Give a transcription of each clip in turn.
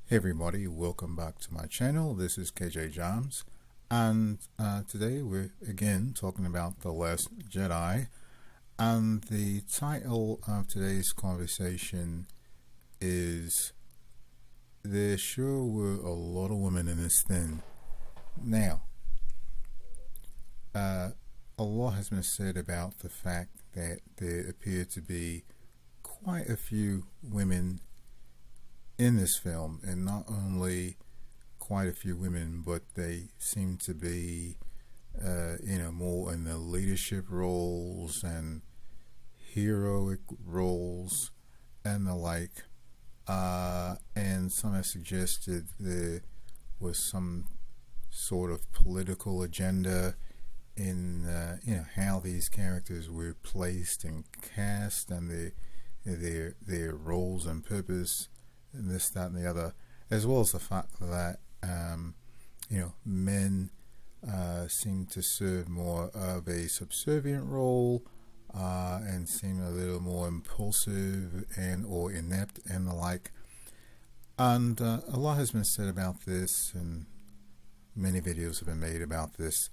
Hey everybody, welcome back to my channel. This is KJ Jams, and today we're again talking about The Last Jedi, and the title of today's conversation is There Sure Were a Lot of Women in This Thing. Now, a lot has been said about the fact that there appear to be quite a few women in this film, and not only quite a few women, but they seem to be more in the leadership roles and heroic roles and the like, and some have suggested there was some sort of political agenda in how these characters were placed and cast, and their roles and purpose, and this, that, and the other, as well as the fact that men seem to serve more of a subservient role and seem a little more impulsive and or inept and the like. And a lot has been said about this, and many videos have been made about this,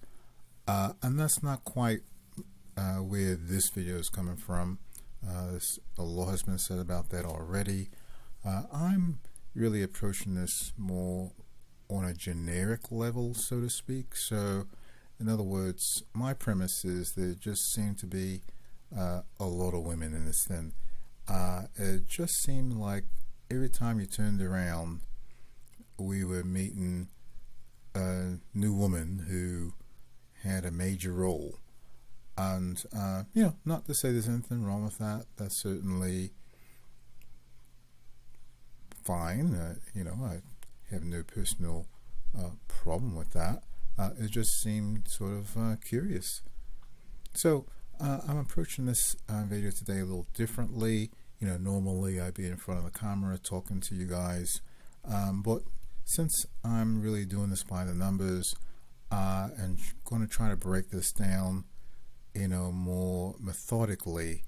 and that's not quite where this video is coming from. A lot has been said about that already. I'm really approaching this more on a generic level, so to speak. So, in other words, my premise is there just seem to be a lot of women in this thing. It just seemed like every time you turned around, we were meeting a new woman who had a major role. And, not to say there's anything wrong with that. That's certainly fine. I have no personal problem with that. It just seemed sort of curious. So I'm approaching this video today a little differently. Normally I'd be in front of the camera talking to you guys, but since I'm really doing this by the numbers and going to try to break this down more methodically,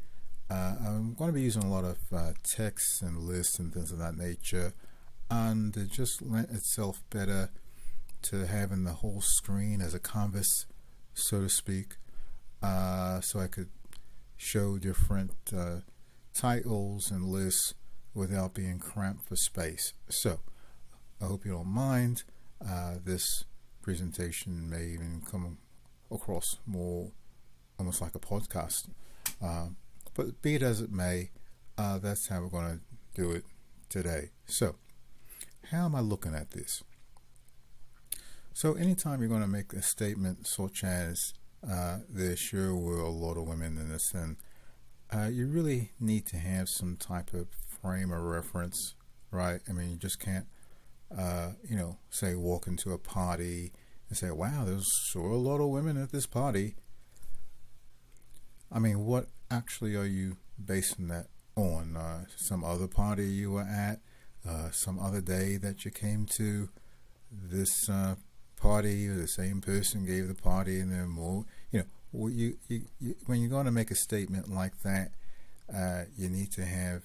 I'm going to be using a lot of text and lists and things of that nature, and it just lent itself better to having the whole screen as a canvas, so to speak, so I could show different titles and lists without being cramped for space. So I hope you don't mind. This presentation may even come across more almost like a podcast. But be it as it may, that's how we're going to do it today. So, how am I looking at this? So, anytime you're going to make a statement such as, there sure were a lot of women in this thing, you really need to have some type of frame of reference, right? I mean, you just can't, say walk into a party and say, wow, there's sure a lot of women at this party. I mean, what actually are you basing that on? Some other party you were at, some other day that you came to this party, or the same person gave the party, and then more. When you're going to make a statement like that, you need to have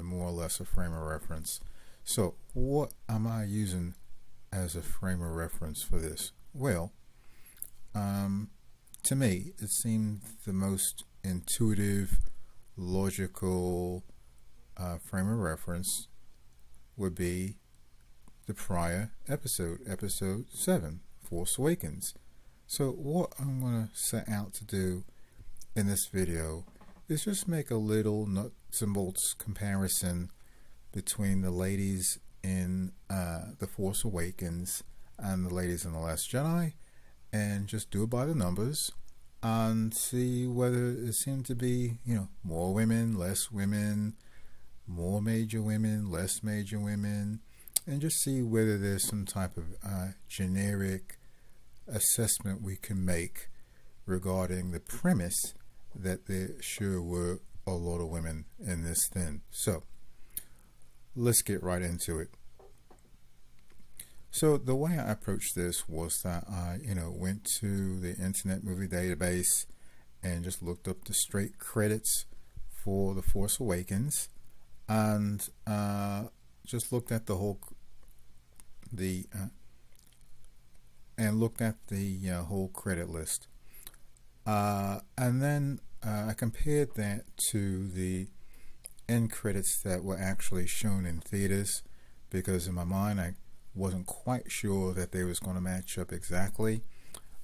more or less a frame of reference. So, what am I using as a frame of reference for this? Well, to me, it seemed the most intuitive, logical frame of reference would be the prior episode 7, Force Awakens. So what I'm going to set out to do in this video is just make a little nuts and bolts comparison between the ladies in The Force Awakens and the ladies in The Last Jedi, and just do it by the numbers and see whether it seemed to be, more women, less women, more major women, less major women, and just see whether there's some type of generic assessment we can make regarding the premise that there sure were a lot of women in this thing. So let's get right into it. So the way I approached this was that I, went to the Internet Movie Database and just looked up the straight credits for The Force Awakens, and just looked at the whole the and looked at the whole credit list, and then I compared that to the end credits that were actually shown in theaters, because in my mind I wasn't quite sure that they was going to match up exactly,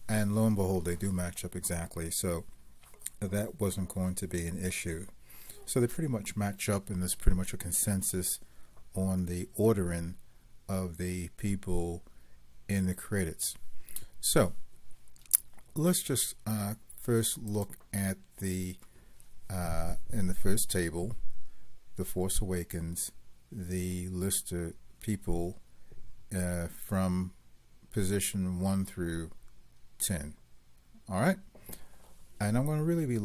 and lo and behold, they do match up exactly. So that wasn't going to be an issue. So they pretty much match up, and there's pretty much a consensus on the ordering of the people in the credits. So let's just first look at the in the first table, The Force Awakens, the list of people from position 1 through 10. All right, and I'm going to really be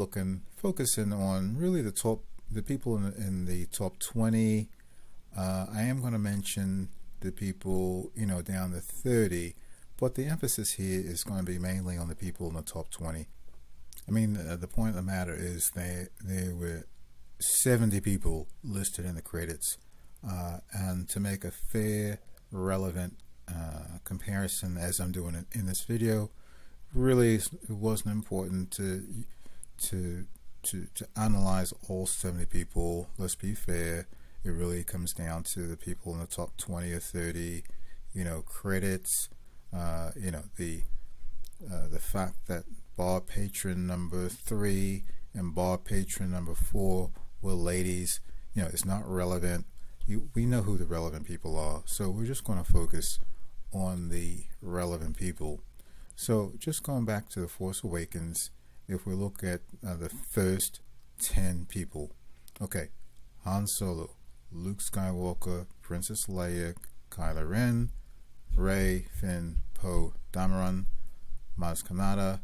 focusing on really the people in the top 20. I am going to mention the people down to 30, but the emphasis here is going to be mainly on the people in the top 20. I mean, the point of the matter is there were 70 people listed in the credits, and to make a fair, relevant comparison, as I'm doing it in this video, really it wasn't important to analyze all 70 people. Let's be fair. It really comes down to the people in the top 20 or 30, credits. The fact that bar patron number 3 and bar patron number 4 were ladies, it's not relevant. We know who the relevant people are, so we're just going to focus on the relevant people. So just going back to The Force Awakens, if we look at the first 10 people, okay, Han Solo, Luke Skywalker, Princess Leia, Kylo Ren, Rey, Finn, Poe Dameron, Maz Kanata,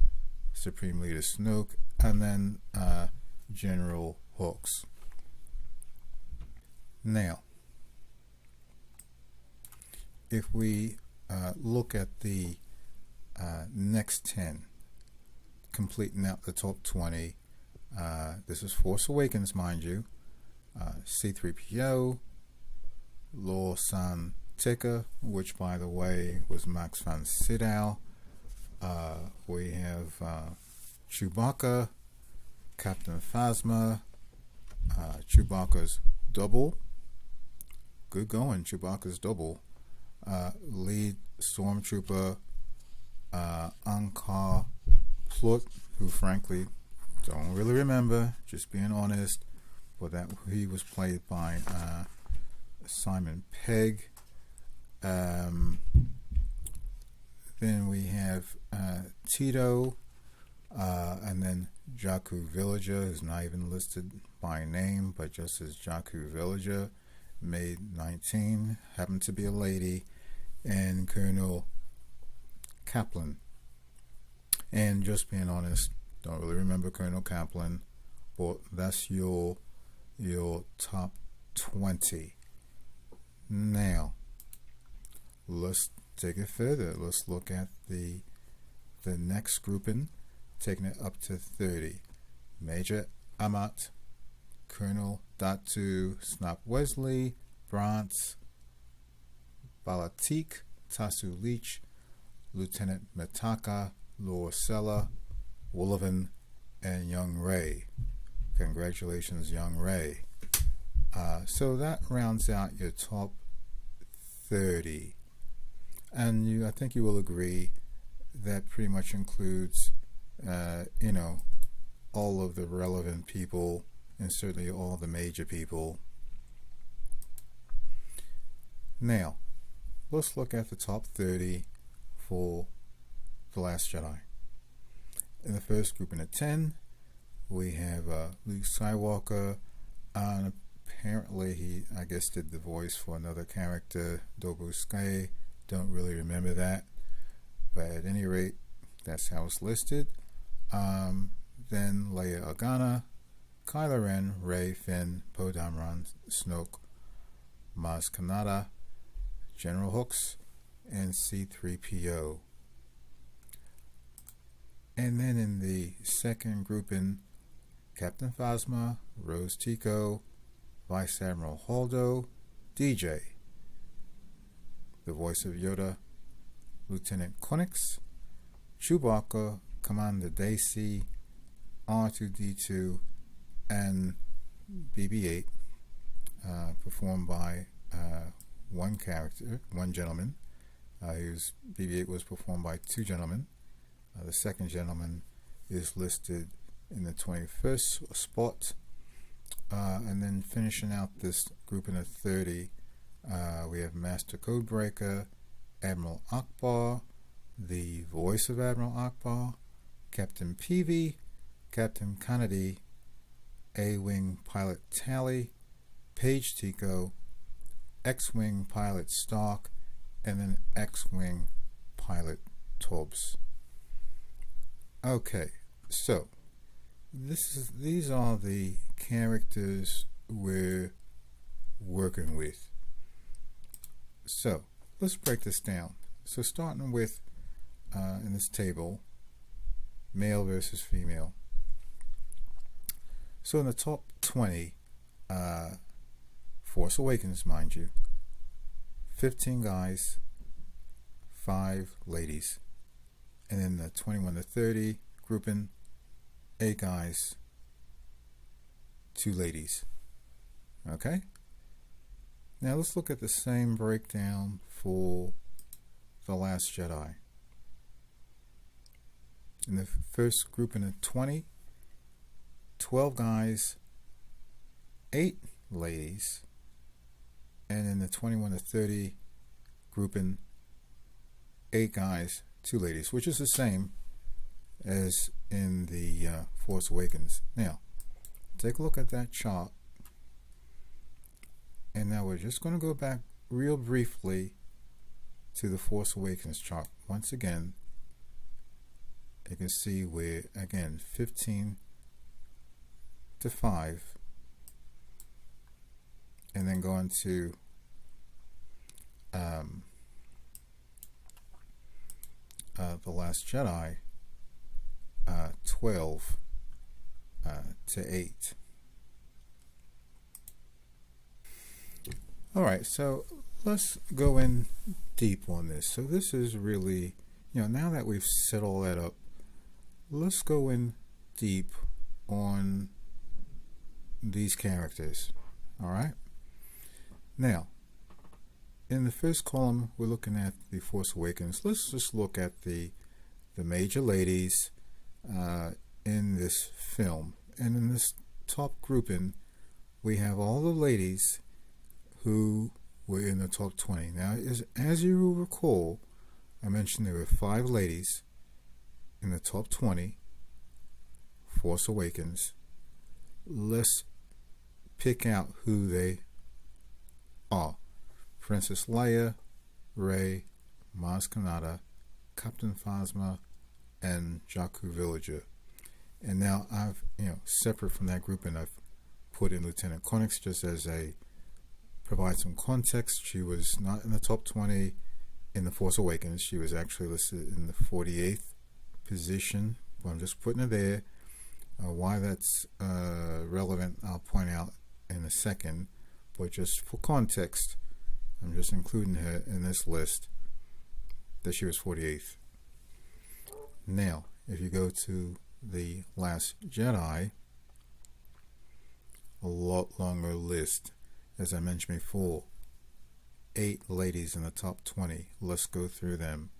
Supreme Leader Snoke, and then General Hux. Now, if we look at the next 10, completing out the top 20, this is Force Awakens, mind you. C-3PO, Lor San Tekka, which by the way was Max von Sydow. We have Chewbacca, Captain Phasma, Chewbacca's double. Good going, Chewbacca's double. Lead Stormtrooper, Ankar Plutt, who frankly don't really remember, just being honest, but that he was played by Simon Pegg. Then we have Tito, and then Jakku Villager, who's not even listed by name, but just as Jakku Villager, Maid 19, happened to be a lady, and Colonel Kaplan. And just being honest, don't really remember Colonel Kaplan, but that's your top 20. Now, let's take it further. Let's look at the next grouping, taking it up to 30. Major Amat, Colonel Datu, Snap Wesley, Brantz, Balatik, Tasu Leach, Lieutenant Metaka, Lor Sella, Woolovin, and Young Ray. Congratulations, Young Ray. So that rounds out your top 30. And I think you will agree that pretty much includes, all of the relevant people, and certainly all the major people. Now, let's look at the top 30 for The Last Jedi. In the first grouping of 10, we have Luke Skywalker, and apparently he, I guess, did the voice for another character, Dobu Sky. Don't really remember that, but at any rate, that's how it's listed. Then Leia Organa, Kylo Ren, Rey, Finn, Poe Dameron, Snoke, Maz Kanata, General Hux, and C-3PO. And then in the second grouping, Captain Phasma, Rose Tico, Vice Admiral Holdo, DJ. the voice of Yoda, Lieutenant Konix, Chewbacca, Commander Daisy, R2D2, and BB-8, performed by one character, one gentleman. Whose BB-8 was performed by two gentlemen. The second gentleman is listed in the 21st spot. And then finishing out this group in the 30, we have Master Codebreaker, Admiral Akbar, the voice of Admiral Akbar, Captain Peavy, Captain Kennedy, A-Wing Pilot Tally, Page Tico, X-Wing Pilot Stark, and then X-Wing Pilot Tobbs. Okay, so these are the characters we're working with. So let's break this down. So starting with in this table, male versus female. So in the top 20, Force Awakens, mind you, 15 guys, 5 ladies. And in the 21 to 30 grouping, 8 guys, 2 ladies. Okay? Now let's look at the same breakdown for The Last Jedi. In the first grouping of 20, 12 guys, 8 ladies. And in the 21 to 30 grouping, 8 guys, 2 ladies, which is the same as in the Force Awakens. Now, take a look at that chart. And now we're just going to go back real briefly to the Force Awakens chart. Once again, you can see we're, again, 15 to 5. And then going to The Last Jedi, 12 to 8. Alright, so let's go in deep on this. So this is really, now that we've set all that up, let's go in deep on these characters. Alright? Now, in the first column, we're looking at the Force Awakens. Let's just look at the major ladies in this film. And in this top grouping, we have all the ladies who were in the top 20. Now, as you will recall, I mentioned there were 5 ladies in the top 20, Force Awakens. Let's pick out who they are. Princess Leia, Rey, Maz Kanata, Captain Phasma, and Jakku Villager. And now I've, separate from that group, and I've put in Lieutenant Konix just as a provide some context. She was not in the top 20 in The Force Awakens. She was actually listed in the 48th position, but I'm just putting her there. Why that's relevant, I'll point out in a second, but just for context, I'm just including her in this list that she was 48th. Now, if you go to The Last Jedi, a lot longer list. As I mentioned before, 8 ladies in the top 20. Let's go through them.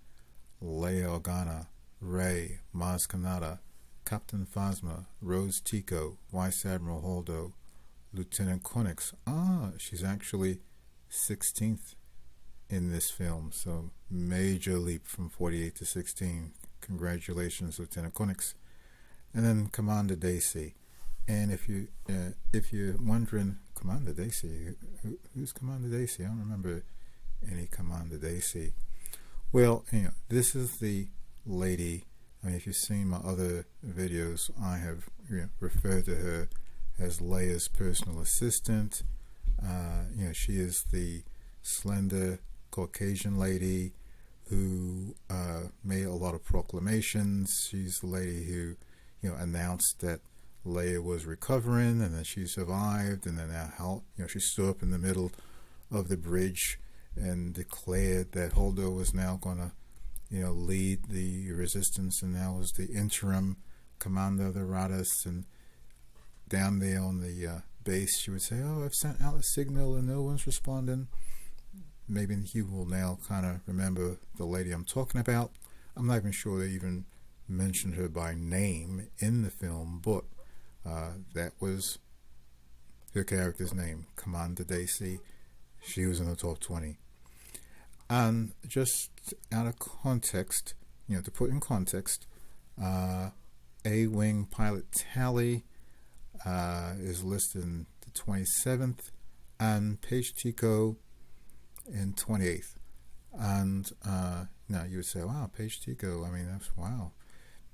Leia Organa, Rey, Maz Kanata, Captain Phasma, Rose Tico, Vice Admiral Holdo, Lieutenant Konix. She's actually 16th in this film, so major leap from 48 to 16. Congratulations, Lieutenant Konix. And then Commander Daisy. And if you're wondering, Commander Daisy, who's Commander Daisy? I don't remember any Commander Daisy. Well, this is the lady. I mean, if you've seen my other videos, I have referred to her as Leia's personal assistant. She is the slender Caucasian lady who made a lot of proclamations. She's the lady who, announced that Leia was recovering and that she survived, and then she stood up in the middle of the bridge and declared that Holdo was now going to, lead the resistance, and now was the interim commander of the Radas. And down there on the base, she would say, "Oh, I've sent out a signal and no one's responding." Maybe he will now kind of remember the lady I'm talking about. I'm not even sure they even mentioned her by name in the film, but that was her character's name, Commander Daisy. She was in the top 20. And just out of context, to put in context, A-Wing pilot tally is listed in the 27th, and Paige Tico in 28th. And now you would say, wow, Paige Tico, I mean, that's wow.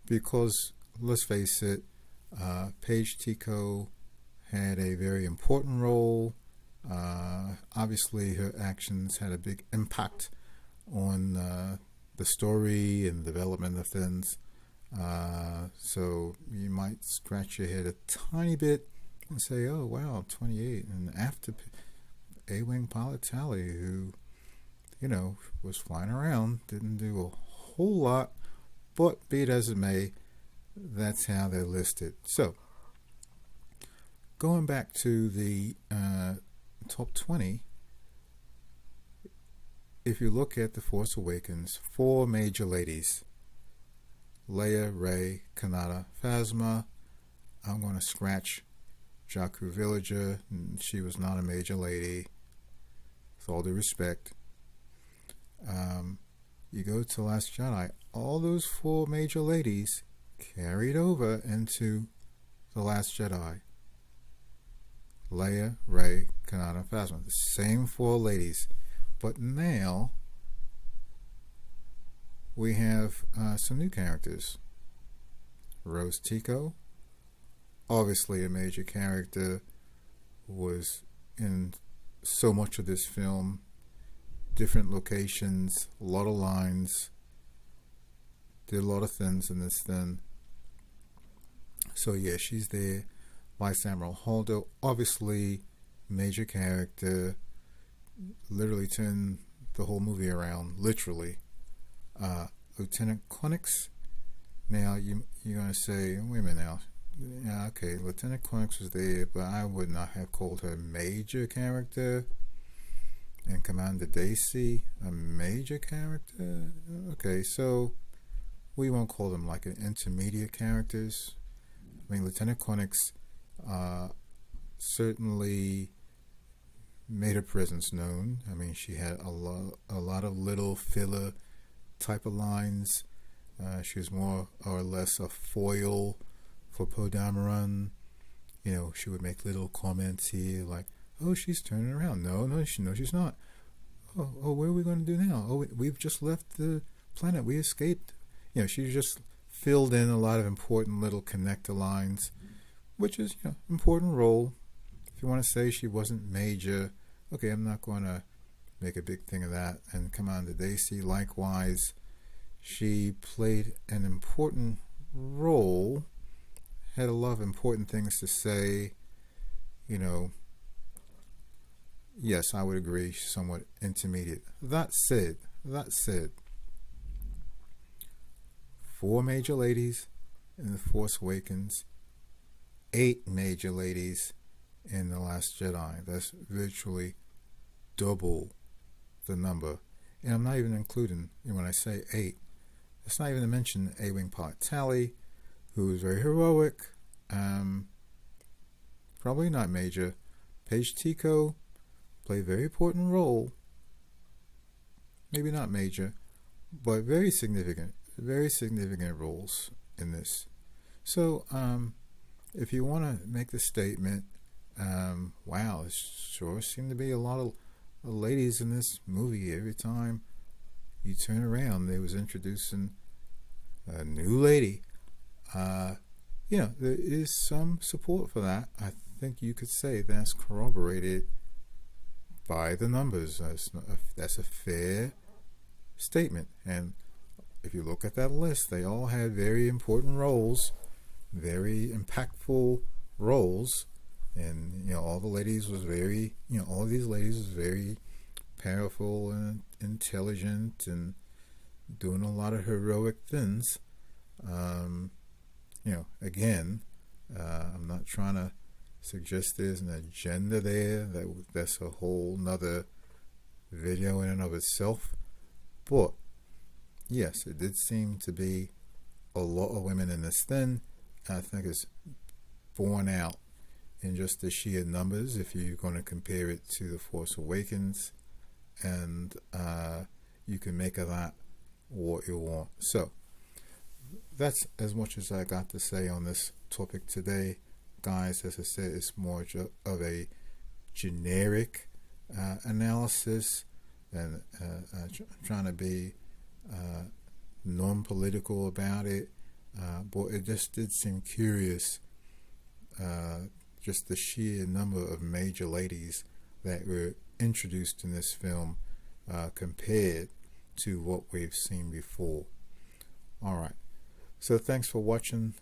Because let's face it, Paige Tico had a very important role. Obviously, her actions had a big impact on the story and development of things. So you might scratch your head a tiny bit and say, oh, wow, 28. And after A-Wing pilot Tally, who, was flying around, didn't do a whole lot, but be it as it may, that's how they're listed. So, going back to the top 20, if you look at The Force Awakens, 4 major ladies: Leia, Rey, Kanata, Phasma. I'm going to scratch Jakku Villager. She was not a major lady, with all due respect. You go to Last Jedi, all those 4 major ladies carried over into The Last Jedi. Leia, Rey, Kanata, Phasma, the same 4 ladies. But now we have some new characters. Rose Tico, obviously a major character, was in so much of this film. Different locations, a lot of lines, did a lot of things in this thing. So yeah, she's there. Vice Admiral Holdo, obviously major character, literally turned the whole movie around, literally. Lieutenant Connix, now you're going to say, wait a minute now. Yeah, okay, Lieutenant Connix was there, but I would not have called her major character. And Commander Daisy, a major character? Okay, so we won't call them like an intermediate characters. I mean, Lieutenant Connix certainly made her presence known. I mean, she had a lot of little filler type of lines. She was more or less a foil for Poe Dameron. She would make little comments here like, "Oh, she's turning around. No, she's not. Oh, where are we going to do now? Oh, we've just left the planet. We escaped." She just filled in a lot of important little connector lines, which is, important role. If you want to say she wasn't major, okay, I'm not going to make a big thing of that. And Commander Daisy, likewise, she played an important role, had a lot of important things to say. Yes, I would agree, somewhat intermediate. That said, 4 major ladies in The Force Awakens, 8 major ladies in The Last Jedi. That's virtually double the number. And I'm not even including, when I say 8, it's not even to mention A-Wing pilot Tally, who was very heroic, probably not major. Paige Tico played a very important role, maybe not major, but very significant roles in this. So if you want to make the statement, wow, there sure seemed to be a lot of ladies in this movie. Every time you turn around, they was introducing a new lady. There is some support for that. I think you could say that's corroborated by the numbers. That's a fair statement. And if you look at that list, they all had very important roles, very impactful roles, and all the ladies was very, all of these ladies was very powerful and intelligent and doing a lot of heroic things. Again, I'm not trying to suggest there's an agenda there. That's a whole nother video in and of itself. But yes, it did seem to be a lot of women in this thing. I think it's borne out in just the sheer numbers if you're going to compare it to The Force Awakens, and you can make of that what you want. So that's as much as I got to say on this topic today, guys. As I said, it's more of a generic analysis, and trying to be non-political about it, but it just did seem curious, just the sheer number of major ladies that were introduced in this film compared to what we've seen before. Alright, so thanks for watching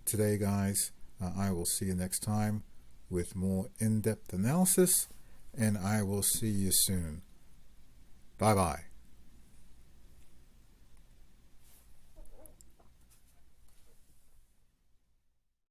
today, guys. I will see you next time with more in-depth analysis, and I will see you soon. Bye bye.